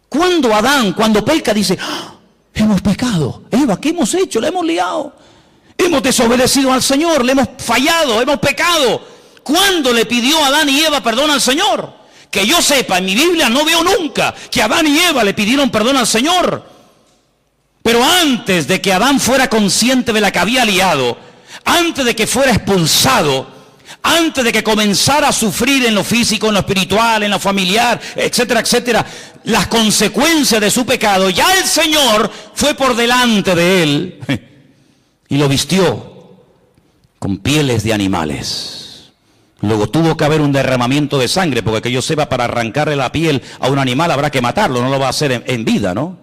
¿Cuándo Adán, cuando peca, dice, ¡ah! Hemos pecado? Eva, ¿qué hemos hecho? Le hemos liado. Hemos desobedecido al Señor, le hemos fallado, hemos pecado. ¿Cuándo le pidió Adán y Eva perdón al Señor? Que yo sepa, en mi Biblia no veo nunca que Adán y Eva le pidieron perdón al Señor. Pero antes de que Adán fuera consciente de la que había liado, antes de que fuera expulsado, antes de que comenzara a sufrir en lo físico, en lo espiritual, en lo familiar, etcétera, etcétera, las consecuencias de su pecado, ya el Señor fue por delante de él y lo vistió con pieles de animales. Luego tuvo que haber un derramamiento de sangre, porque que yo sepa, para arrancarle la piel a un animal habrá que matarlo, no lo va a hacer en vida, ¿no?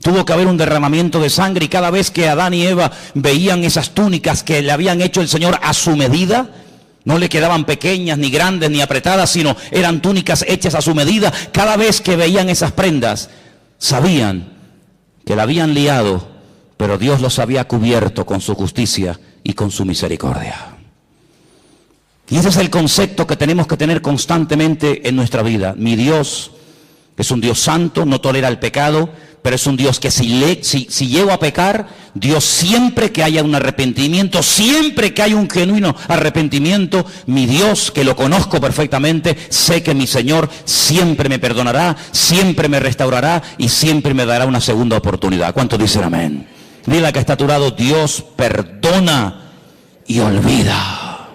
Tuvo que haber un derramamiento de sangre, y cada vez que Adán y Eva veían esas túnicas que le habían hecho el Señor a su medida, no le quedaban pequeñas, ni grandes, ni apretadas, sino eran túnicas hechas a su medida. Cada vez que veían esas prendas, sabían que la habían liado, pero Dios los había cubierto con su justicia y con su misericordia. Y ese es el concepto que tenemos que tener constantemente en nuestra vida. Mi Dios es un Dios santo, no tolera el pecado, pero es un Dios que si llego a pecar, Dios, siempre que haya un arrepentimiento, siempre que haya un genuino arrepentimiento, mi Dios, que lo conozco perfectamente, sé que mi Señor siempre me perdonará, siempre me restaurará y siempre me dará una segunda oportunidad. ¿Cuántos dicen amén? Dile al que está a tu lado, Dios perdona y olvida.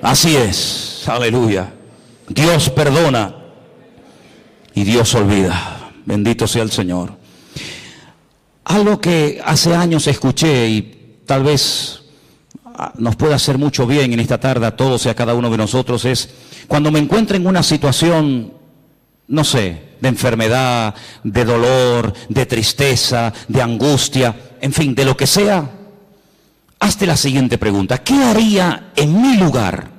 Así es, aleluya. Dios perdona y Dios olvida. Bendito sea el Señor. Algo que hace años escuché y tal vez nos pueda hacer mucho bien en esta tarde a todos y a cada uno de nosotros es, cuando me encuentro en una situación, no sé, de enfermedad, de dolor, de tristeza, de angustia, en fin, de lo que sea, hazte la siguiente pregunta: ¿qué haría en mi lugar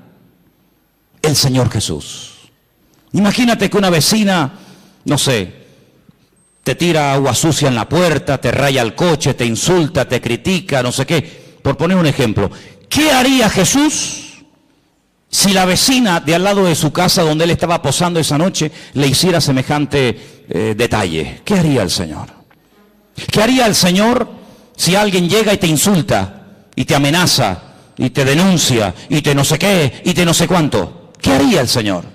el Señor Jesús? Imagínate que una vecina, no sé, te tira agua sucia en la puerta, te raya el coche, te insulta, te critica, no sé qué. Por poner un ejemplo, ¿qué haría Jesús si la vecina de al lado de su casa donde él estaba posando esa noche le hiciera semejante detalle? ¿Qué haría el Señor? ¿Qué haría el Señor si alguien llega y te insulta, y te amenaza, y te denuncia, y te no sé qué, y te no sé cuánto? ¿Qué haría el Señor?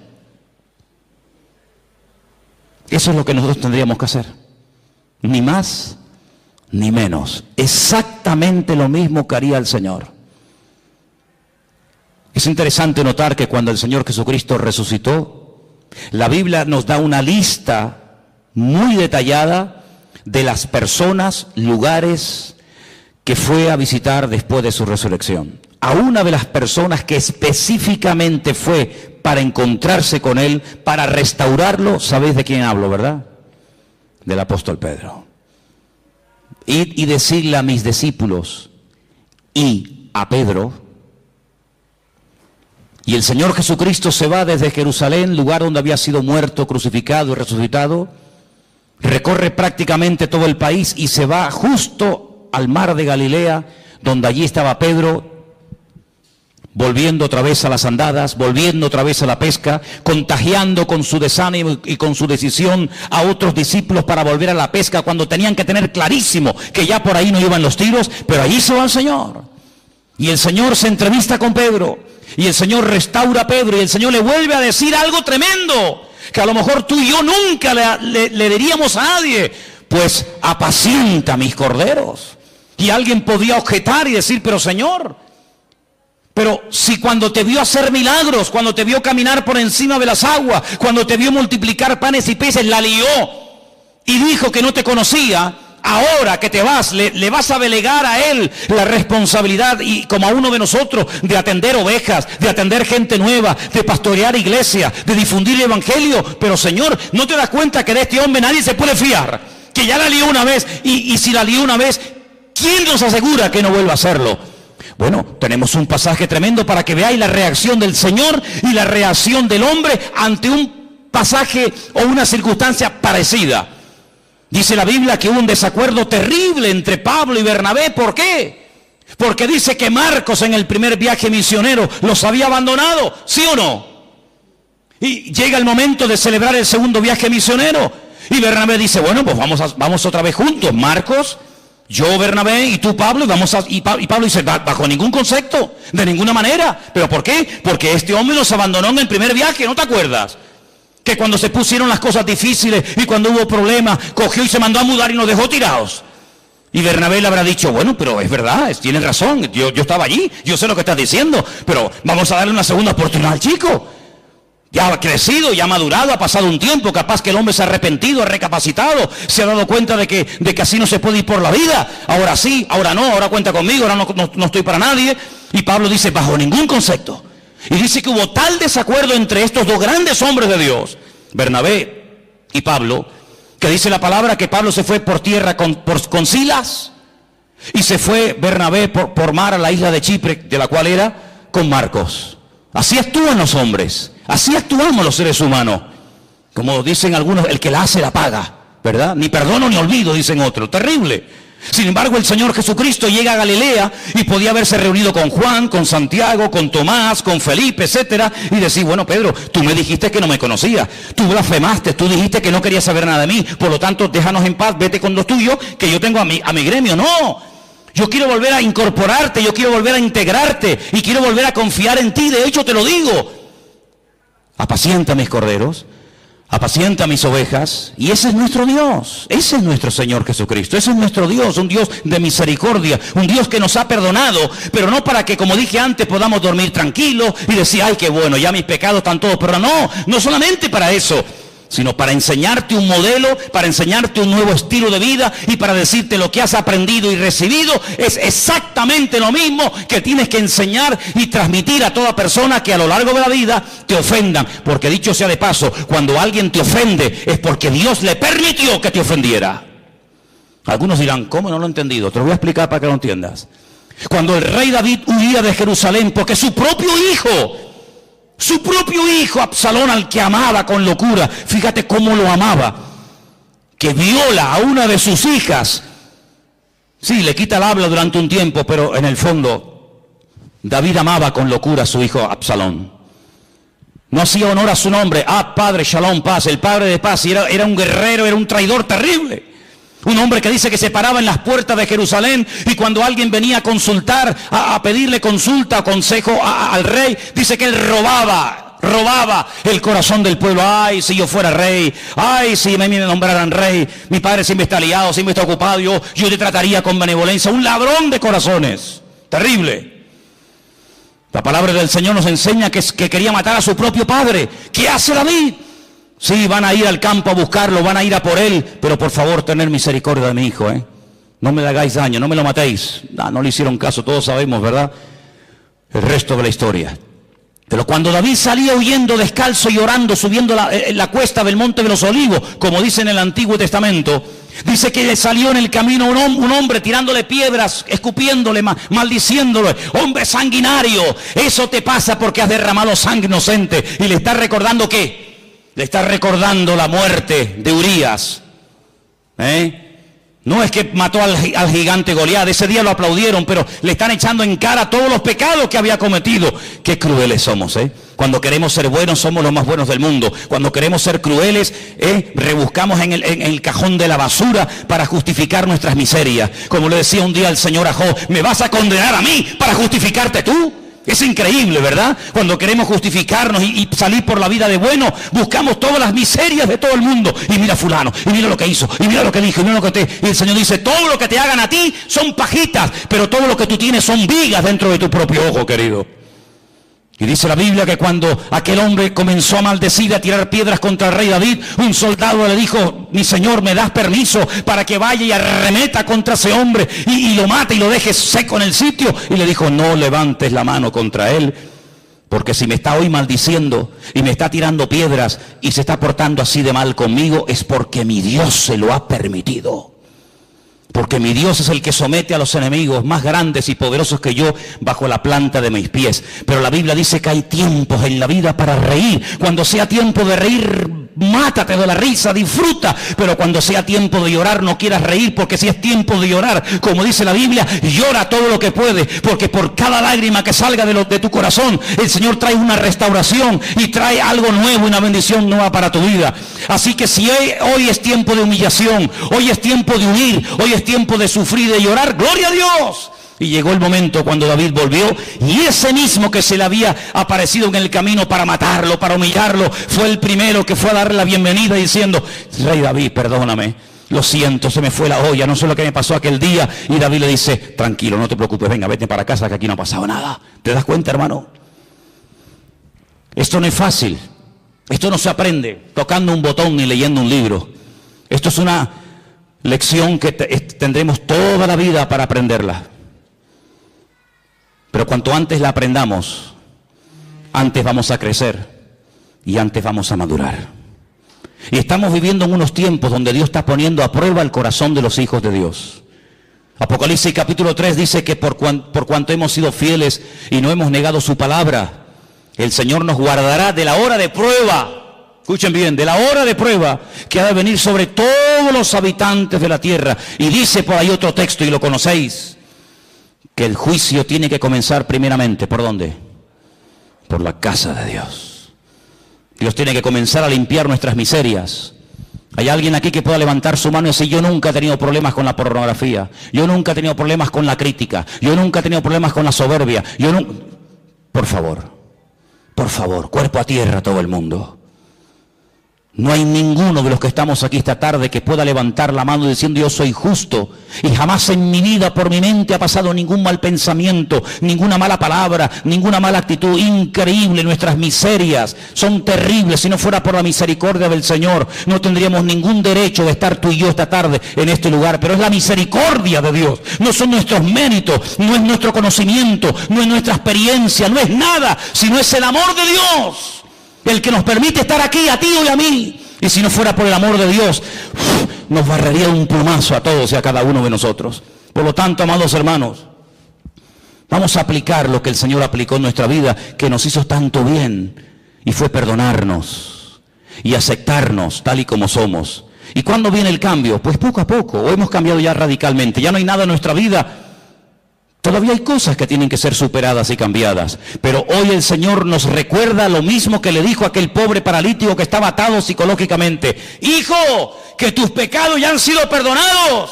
Eso es lo que nosotros tendríamos que hacer. Ni más, ni menos. Exactamente lo mismo que haría el Señor. Es interesante notar que cuando el Señor Jesucristo resucitó, la Biblia nos da una lista muy detallada de las personas, lugares que fue a visitar después de su resurrección. A una de las personas que específicamente fue para encontrarse con él, para restaurarlo, ¿sabéis de quién hablo, verdad? Del apóstol Pedro. Id y decirle a mis discípulos y a Pedro. Y el Señor Jesucristo se va desde Jerusalén, lugar donde había sido muerto, crucificado y resucitado, recorre prácticamente todo el país y se va justo al mar de Galilea, donde allí estaba Pedro, volviendo otra vez a las andadas, volviendo otra vez a la pesca, contagiando con su desánimo y con su decisión a otros discípulos para volver a la pesca, cuando tenían que tener clarísimo que ya por ahí no iban los tiros, pero allí se va el Señor. Y el Señor se entrevista con Pedro, y el Señor restaura a Pedro, y el Señor le vuelve a decir algo tremendo, que a lo mejor tú y yo nunca le diríamos a nadie: pues apacienta mis corderos. Y alguien podría objetar y decir: pero Señor, pero si cuando te vio hacer milagros, cuando te vio caminar por encima de las aguas, cuando te vio multiplicar panes y peces, la lió y dijo que no te conocía, ahora que te vas, le vas a delegar a él la responsabilidad, y como a uno de nosotros, de atender ovejas, de atender gente nueva, de pastorear iglesia, de difundir el evangelio. Pero Señor, ¿no te das cuenta que de este hombre nadie se puede fiar? Que ya la lió una vez, y si la lió una vez, ¿Quién nos asegura que no vuelva a hacerlo? Bueno, tenemos un pasaje tremendo para que veáis la reacción del Señor y la reacción del hombre ante un pasaje o una circunstancia parecida. Dice la Biblia que hubo un desacuerdo terrible entre Pablo y Bernabé. ¿Por qué? Porque dice que Marcos en el primer viaje misionero los había abandonado, ¿sí o no? Y llega el momento de celebrar el segundo viaje misionero y Bernabé dice, bueno, pues vamos otra vez juntos, Marcos, yo, Bernabé, y tú, Pablo, y Pablo dice, bajo ningún concepto, de ninguna manera. ¿Pero por qué? Porque este hombre nos abandonó en el primer viaje, ¿no te acuerdas? Que cuando se pusieron las cosas difíciles y cuando hubo problemas, cogió y se mandó a mudar y nos dejó tirados. Y Bernabé le habrá dicho, bueno, pero es verdad, tienes razón, yo estaba allí, yo sé lo que estás diciendo, pero vamos a darle una segunda oportunidad al chico. Ya ha crecido, ya ha madurado, ha pasado un tiempo, capaz que el hombre se ha arrepentido, ha recapacitado, se ha dado cuenta de que así no se puede ir por la vida. Ahora sí, ahora no, ahora cuenta conmigo, ahora no estoy para nadie. Y Pablo dice, bajo ningún concepto. Y dice que hubo tal desacuerdo entre estos dos grandes hombres de Dios, Bernabé y Pablo, que dice la palabra que Pablo se fue por tierra con Silas y se fue Bernabé por mar a la isla de Chipre, de la cual era, con Marcos. Así actúan los hombres, así actuamos los seres humanos. Como dicen algunos, el que la hace la paga, ¿verdad? Ni perdono ni olvido, dicen otros. Terrible. Sin embargo, el Señor Jesucristo llega a Galilea y podía haberse reunido con Juan, con Santiago, con Tomás, con Felipe, etcétera, y decir, bueno, Pedro, tú me dijiste que no me conocías, tú blasfemaste, tú dijiste que no querías saber nada de mí, por lo tanto, déjanos en paz, vete con los tuyos, que yo tengo a mi gremio. No. Yo quiero volver a incorporarte, yo quiero volver a integrarte y quiero volver a confiar en ti. De hecho, te lo digo. Apacienta mis corderos, apacienta mis ovejas. Y ese es nuestro Dios, ese es nuestro Señor Jesucristo, ese es nuestro Dios, un Dios de misericordia, un Dios que nos ha perdonado, pero no para que, como dije antes, podamos dormir tranquilos y decir, ay, qué bueno, ya mis pecados están todos perdonados. No, no solamente para eso, sino para enseñarte un modelo, para enseñarte un nuevo estilo de vida y para decirte lo que has aprendido y recibido es exactamente lo mismo que tienes que enseñar y transmitir a toda persona que a lo largo de la vida te ofendan. Porque dicho sea de paso, cuando alguien te ofende es porque Dios le permitió que te ofendiera. Algunos dirán, ¿cómo no lo he entendido? Te lo voy a explicar para que lo entiendas. Cuando el rey David huía de Jerusalén porque su propio hijo Absalón, al que amaba con locura, fíjate cómo lo amaba, que viola a una de sus hijas. Sí, le quita el habla durante un tiempo, pero en el fondo David amaba con locura a su hijo Absalón. No hacía honor a su nombre, Padre, Shalom, paz, el Padre de paz, y era un guerrero, era un traidor terrible. Un hombre que dice que se paraba en las puertas de Jerusalén y cuando alguien venía a consultar, a pedirle consulta, consejo al rey, dice que él robaba el corazón del pueblo. Ay, si yo fuera rey, ay, si me nombraran rey, mi padre siempre está liado, siempre está ocupado, yo te trataría con benevolencia. Un ladrón de corazones, terrible. La palabra del Señor nos enseña que quería matar a su propio padre. ¿Qué hace David? Sí, van a ir al campo a buscarlo, van a ir a por él, pero por favor, tener misericordia de mi hijo, No me le hagáis daño, no me lo matéis. No le hicieron caso, todos sabemos, ¿verdad? El resto de la historia. Pero cuando David salía huyendo descalzo y orando, subiendo la cuesta del Monte de los Olivos, como dice en el Antiguo Testamento, dice que le salió en el camino un hombre tirándole piedras, escupiéndole, maldiciéndole. Hombre sanguinario, eso te pasa porque has derramado sangre inocente. Y le está recordando ¿qué? Le está recordando la muerte de Urías. No es que mató al gigante Goliat, ese día lo aplaudieron, pero le están echando en cara todos los pecados que había cometido. Qué crueles somos, Cuando queremos ser buenos, somos los más buenos del mundo. Cuando queremos ser crueles, rebuscamos en el cajón de la basura para justificar nuestras miserias. Como le decía un día el Señor a Job, ¿me vas a condenar a mí para justificarte tú? Es increíble, ¿verdad? Cuando queremos justificarnos y salir por la vida de bueno, buscamos todas las miserias de todo el mundo. Y mira fulano, y mira lo que hizo, y mira lo que dijo, y mira lo que y el Señor dice, todo lo que te hagan a ti son pajitas, pero todo lo que tú tienes son vigas dentro de tu propio ojo, querido. Y dice la Biblia que cuando aquel hombre comenzó a maldecir, a tirar piedras contra el rey David, un soldado le dijo, mi señor, ¿me das permiso para que vaya y arremeta contra ese hombre y lo mate y lo deje seco en el sitio? Y le dijo, no levantes la mano contra él, porque si me está hoy maldiciendo y me está tirando piedras y se está portando así de mal conmigo, es porque mi Dios se lo ha permitido. Porque mi Dios es el que somete a los enemigos más grandes y poderosos que yo bajo la planta de mis pies. Pero la Biblia dice que hay tiempos en la vida para reír. Cuando sea tiempo de reír, mátate de la risa, disfruta. Pero cuando sea tiempo de llorar, no quieras reír, porque si es tiempo de llorar, como dice la Biblia, llora todo lo que puede, porque por cada lágrima que salga de tu corazón, el Señor trae una restauración y trae algo nuevo, una bendición nueva para tu vida. Así que si hoy es tiempo de humillación, hoy es tiempo de huir, hoy es tiempo de sufrir y de llorar, ¡gloria a Dios! Y llegó el momento cuando David volvió, y ese mismo que se le había aparecido en el camino para matarlo, para humillarlo, fue el primero que fue a darle la bienvenida diciendo: Rey David, perdóname, lo siento, se me fue la olla, no sé lo que me pasó aquel día. Y David le dice: tranquilo, no te preocupes, venga, vete para casa, que aquí no ha pasado nada. ¿Te das cuenta, hermano? Esto no es fácil, esto no se aprende tocando un botón ni leyendo un libro. Esto es una lección que tendremos toda la vida para aprenderla. Pero cuanto antes la aprendamos, antes vamos a crecer y antes vamos a madurar. Y estamos viviendo en unos tiempos donde Dios está poniendo a prueba el corazón de los hijos de Dios. Apocalipsis capítulo 3 dice que por cuanto hemos sido fieles y no hemos negado su palabra, el Señor nos guardará de la hora de prueba. Escuchen bien, de la hora de prueba que ha de venir sobre todos los habitantes de la tierra. Y dice por ahí otro texto, y lo conocéis, que el juicio tiene que comenzar primeramente, ¿por dónde? Por la casa de Dios. Dios tiene que comenzar a limpiar nuestras miserias. ¿Hay alguien aquí que pueda levantar su mano y decir: yo nunca he tenido problemas con la pornografía, yo nunca he tenido problemas con la crítica, yo nunca he tenido problemas con la soberbia, Por favor, cuerpo a tierra todo el mundo. No hay ninguno de los que estamos aquí esta tarde que pueda levantar la mano diciendo: yo soy justo y jamás en mi vida por mi mente ha pasado ningún mal pensamiento, ninguna mala palabra, ninguna mala actitud. Increíble, nuestras miserias son terribles. Si no fuera por la misericordia del Señor, no tendríamos ningún derecho de estar tú y yo esta tarde en este lugar. Pero es la misericordia de Dios, no son nuestros méritos, no es nuestro conocimiento, no es nuestra experiencia, no es nada, sino es el amor de Dios el que nos permite estar aquí, a ti y a mí. Y si no fuera por el amor de Dios, nos barrería un plumazo a todos y a cada uno de nosotros. Por lo tanto, amados hermanos, vamos a aplicar lo que el Señor aplicó en nuestra vida, que nos hizo tanto bien, y fue perdonarnos y aceptarnos tal y como somos. ¿Y cuándo viene el cambio? Pues poco a poco, o hemos cambiado ya radicalmente, ya no hay nada en nuestra vida. Todavía hay cosas que tienen que ser superadas y cambiadas, pero hoy el Señor nos recuerda lo mismo que le dijo a aquel pobre paralítico que estaba atado psicológicamente: hijo, que tus pecados ya han sido perdonados.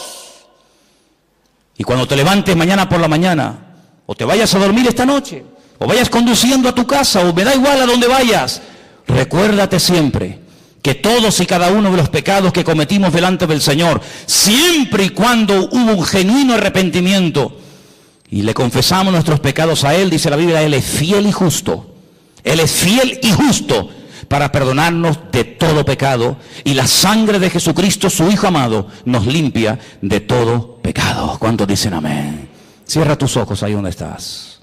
Y cuando te levantes mañana por la mañana, o te vayas a dormir esta noche, o vayas conduciendo a tu casa, o me da igual a dónde vayas, recuérdate siempre que todos y cada uno de los pecados que cometimos delante del Señor, siempre y cuando hubo un genuino arrepentimiento y le confesamos nuestros pecados a Él, dice la Biblia, Él es fiel y justo. Él es fiel y justo para perdonarnos de todo pecado. Y la sangre de Jesucristo, su Hijo amado, nos limpia de todo pecado. ¿Cuántos dicen amén? Cierra tus ojos ahí donde estás.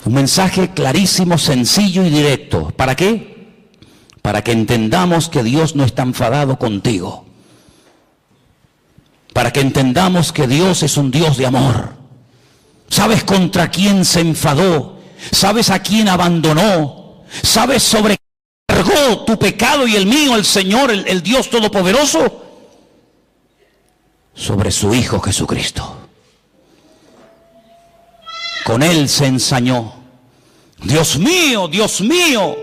Un mensaje clarísimo, sencillo y directo. ¿Para qué? Para que entendamos que Dios no está enfadado contigo. Para que entendamos que Dios es un Dios de amor. ¿Sabes contra quién se enfadó? ¿Sabes a quién abandonó? ¿Sabes sobre qué cargó tu pecado y el mío, el Señor, el Dios Todopoderoso? Sobre su Hijo Jesucristo. Con Él se ensañó. Dios mío,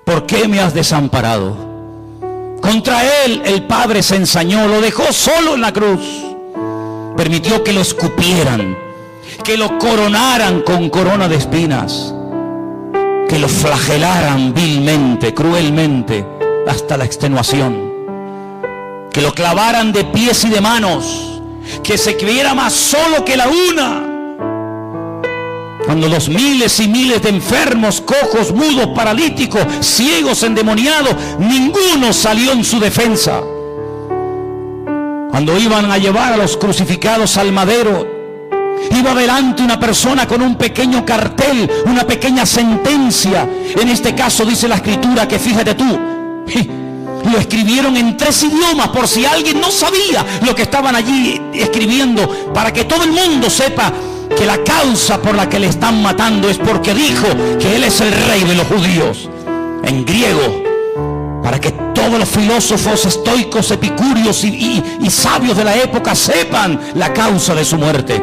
¿por qué me has desamparado? Contra Él el Padre se ensañó, lo dejó solo en la cruz. Permitió que lo escupieran, que lo coronaran con corona de espinas, que lo flagelaran vilmente, cruelmente, hasta la extenuación, que lo clavaran de pies y de manos, que se viera más solo que la una. Cuando los miles y miles de enfermos, cojos, mudos, paralíticos, ciegos, endemoniados, ninguno salió en su defensa. Cuando iban a llevar a los crucificados al madero, iba delante una persona con un pequeño cartel, una pequeña sentencia. En este caso dice la Escritura que, fíjate tú, lo escribieron en 3 idiomas, por si alguien no sabía lo que estaban allí escribiendo, para que todo el mundo sepa que la causa por la que le están matando es porque dijo que él es el rey de los judíos. En griego, para que todos los filósofos estoicos, epicúreos y sabios de la época sepan la causa de su muerte.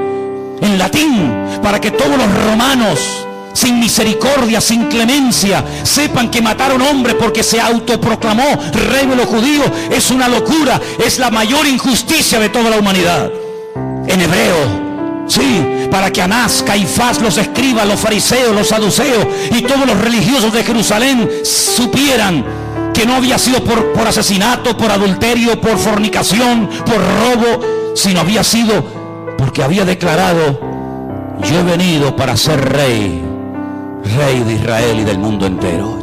En latín, para que todos los romanos, sin misericordia, sin clemencia, sepan que matar a un hombre porque se autoproclamó rey de los judíos es una locura, es la mayor injusticia de toda la humanidad. En hebreo, sí, para que Anás, Caifás, los escribas, los fariseos, los saduceos y todos los religiosos de Jerusalén supieran que no había sido por asesinato, por adulterio, por fornicación, por robo, sino había sido porque había declarado: yo he venido para ser rey de Israel y del mundo entero.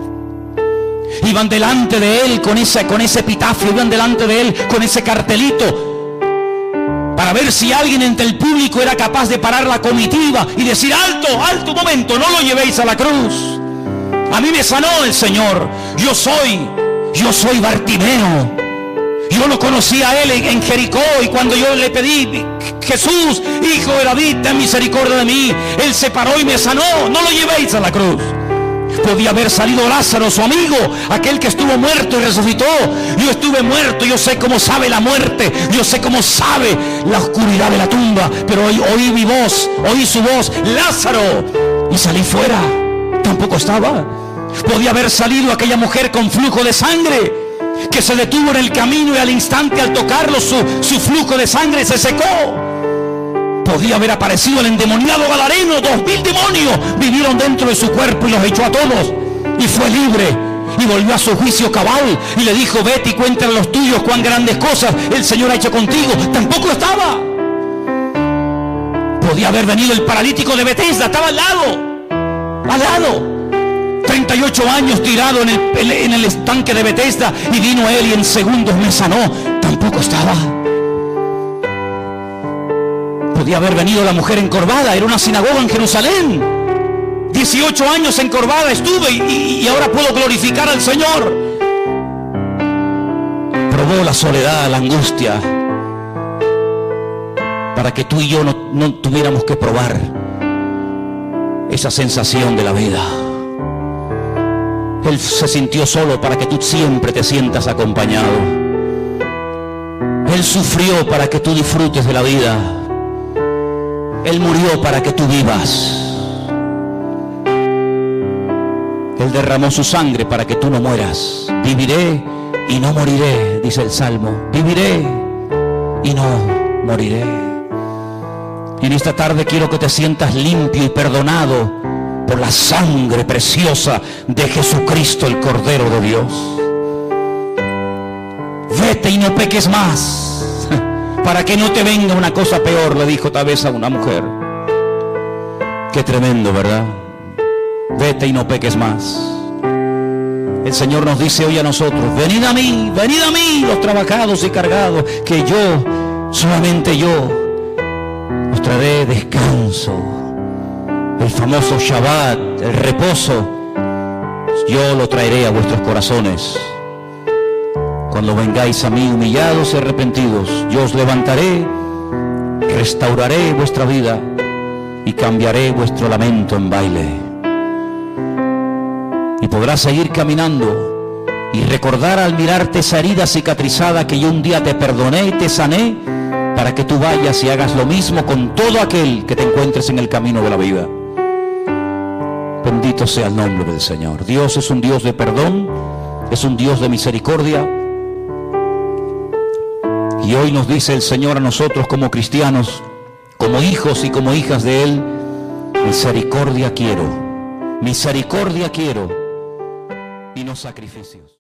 Iban delante de él con ese epitafio, iban delante de él con ese cartelito, para ver si alguien entre el público era capaz de parar la comitiva y decir: alto, alto, un momento, no lo llevéis a la cruz. A mí me sanó el Señor. Yo soy Bartimeo. Yo lo conocí a él en Jericó, y cuando yo le pedí: Jesús, hijo de David, ten misericordia de mí, él se paró y me sanó. No lo llevéis a la cruz. Podía haber salido Lázaro, su amigo, aquel que estuvo muerto y resucitó. Yo estuve muerto, yo sé cómo sabe la muerte, yo sé cómo sabe la oscuridad de la tumba, pero oí mi voz, oí su voz: Lázaro, y salí fuera. Tampoco estaba. Podía haber salido aquella mujer con flujo de sangre, que se detuvo en el camino y al instante, al tocarlo, su flujo de sangre se secó. Podía haber aparecido el endemoniado gadareno. 2000 demonios vinieron dentro de su cuerpo y los echó a todos, y fue libre y volvió a su juicio cabal, y le dijo: vete y cuéntale a los tuyos cuán grandes cosas el Señor ha hecho contigo. Tampoco estaba. Podía haber venido el paralítico de Betesda, estaba al lado, 38 años tirado en el estanque de Betesda, y vino él y en segundos me sanó. Tampoco estaba. Podía haber venido la mujer encorvada, era una sinagoga en Jerusalén. 18 años encorvada estuve, y ahora puedo glorificar al Señor. Probó la soledad, la angustia, para que tú y yo no tuviéramos que probar esa sensación de la vida. Él se sintió solo para que tú siempre te sientas acompañado. Él sufrió para que tú disfrutes de la vida. Él murió para que tú vivas. Él derramó su sangre para que tú no mueras. Viviré y no moriré, dice el Salmo. Viviré y no moriré. Y en esta tarde quiero que te sientas limpio y perdonado por la sangre preciosa de Jesucristo, el Cordero de Dios. Vete y no peques más, para que no te venga una cosa peor, le dijo tal vez a una mujer. Qué tremendo, ¿verdad? Vete y no peques más. El Señor nos dice hoy a nosotros: venid a mí, los trabajados y cargados, que yo, solamente yo, os traeré descanso. El famoso Shabbat, el reposo, yo lo traeré a vuestros corazones. Cuando vengáis a mí humillados y arrepentidos, yo os levantaré, restauraré vuestra vida y cambiaré vuestro lamento en baile. Y podrás seguir caminando y recordar al mirarte esa herida cicatrizada que yo un día te perdoné y te sané, para que tú vayas y hagas lo mismo con todo aquel que te encuentres en el camino de la vida. Bendito sea el nombre del Señor. Dios es un Dios de perdón, es un Dios de misericordia. Y hoy nos dice el Señor a nosotros como cristianos, como hijos y como hijas de Él: misericordia quiero y no sacrificios.